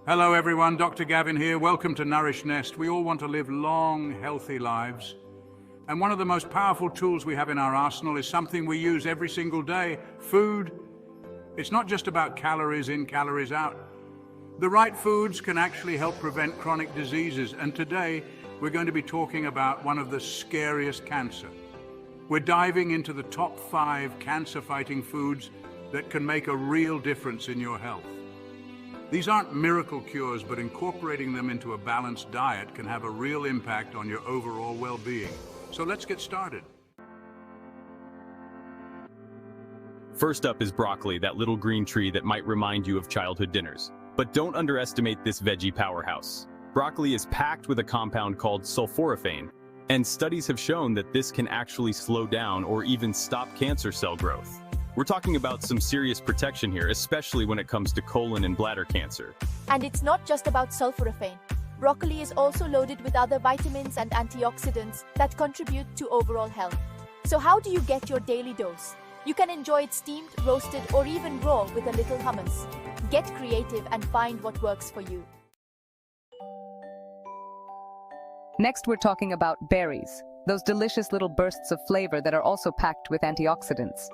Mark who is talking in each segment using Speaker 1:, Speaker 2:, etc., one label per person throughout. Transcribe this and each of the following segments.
Speaker 1: Hello everyone, Dr. Gavin here. Welcome to Nourish Nest. We all want to live long, healthy lives. And one of the most powerful tools we have in our arsenal is something we use every single day: food. It's not just about calories in, calories out. The right foods can actually help prevent chronic diseases. And today, we're going to be talking about one of the scariest cancer. We're diving into the top 5 cancer-fighting foods that can make a real difference in your health. These aren't miracle cures, but incorporating them into a balanced diet can have a real impact on your overall well-being. So let's get started.
Speaker 2: First up is broccoli, that little green tree that might remind you of childhood dinners. But don't underestimate this veggie powerhouse. Broccoli is packed with a compound called sulforaphane, and studies have shown that this can actually slow down or even stop cancer cell growth. We're talking about some serious protection here, especially when it comes to colon and bladder cancer.
Speaker 3: And it's not just about sulforaphane. Broccoli is also loaded with other vitamins and antioxidants that contribute to overall health. So how do you get your daily dose? You can enjoy it steamed, roasted, or even raw with a little hummus. Get creative and find what works for you.
Speaker 4: Next, we're talking about berries, those delicious little bursts of flavor that are also packed with antioxidants.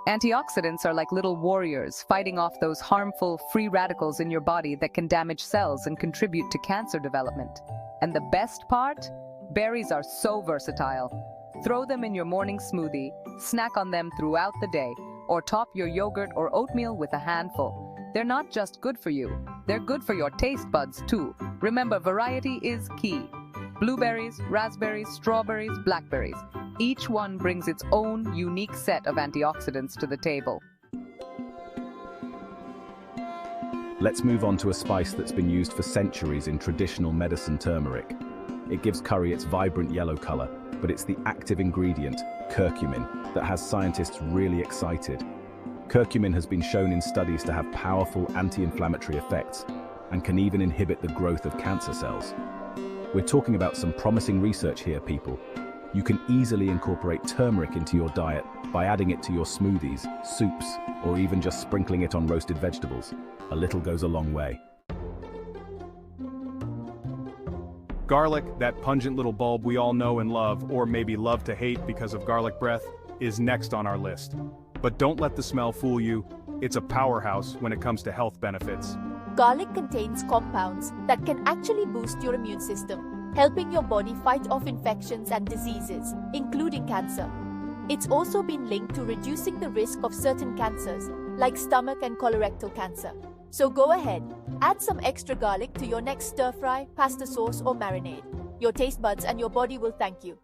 Speaker 4: Antioxidants are like little warriors fighting off those harmful free radicals in your body that can damage cells and contribute to cancer development. And the best part? Berries are so versatile. Throw them in your morning smoothie, snack on them throughout the day, or top your yogurt or oatmeal with a handful. They're not just good for you, they're good for your taste buds too. Remember, variety is key. Blueberries, raspberries, strawberries, blackberries. Each one brings its own unique set of antioxidants to the table.
Speaker 5: Let's move on to a spice that's been used for centuries in traditional medicine: turmeric. It gives curry its vibrant yellow color, but it's the active ingredient, curcumin, that has scientists really excited. Curcumin has been shown in studies to have powerful anti-inflammatory effects and can even inhibit the growth of cancer cells. We're talking about some promising research here, people. You can easily incorporate turmeric into your diet by adding it to your smoothies, soups, or even just sprinkling it on roasted vegetables. A little goes a long way.
Speaker 6: Garlic, that pungent little bulb we all know and love, or maybe love to hate because of garlic breath, is next on our list. But don't let the smell fool you. It's a powerhouse when it comes to health benefits.
Speaker 3: Garlic contains compounds that can actually boost your immune system, helping your body fight off infections and diseases, including cancer. It's also been linked to reducing the risk of certain cancers, like stomach and colorectal cancer. So go ahead, add some extra garlic to your next stir-fry, pasta sauce, or marinade. Your taste buds and your body will thank you.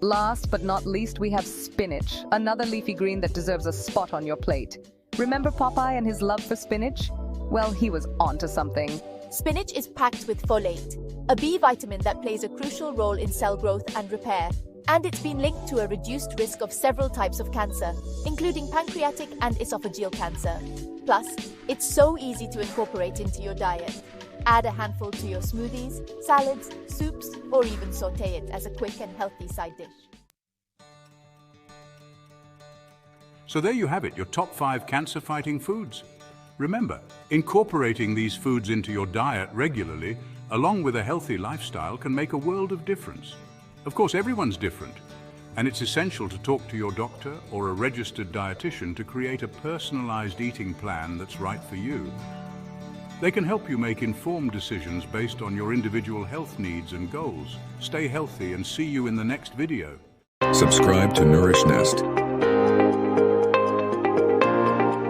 Speaker 4: Last but not least, we have spinach, another leafy green that deserves a spot on your plate. Remember Popeye and his love for spinach? Well, he was onto something.
Speaker 3: Spinach is packed with folate, a B vitamin that plays a crucial role in cell growth and repair. And it's been linked to a reduced risk of several types of cancer, including pancreatic and esophageal cancer. Plus, it's so easy to incorporate into your diet. Add a handful to your smoothies, salads, soups, or even saute it as a quick and healthy side dish.
Speaker 1: So there you have it, your top 5 cancer-fighting foods. Remember, incorporating these foods into your diet regularly, along with a healthy lifestyle, can make a world of difference. Of course, everyone's different, and it's essential to talk to your doctor or a registered dietitian to create a personalized eating plan that's right for you. They can help you make informed decisions based on your individual health needs and goals. Stay healthy and see you in the next video.
Speaker 7: Subscribe to Nourish Nest.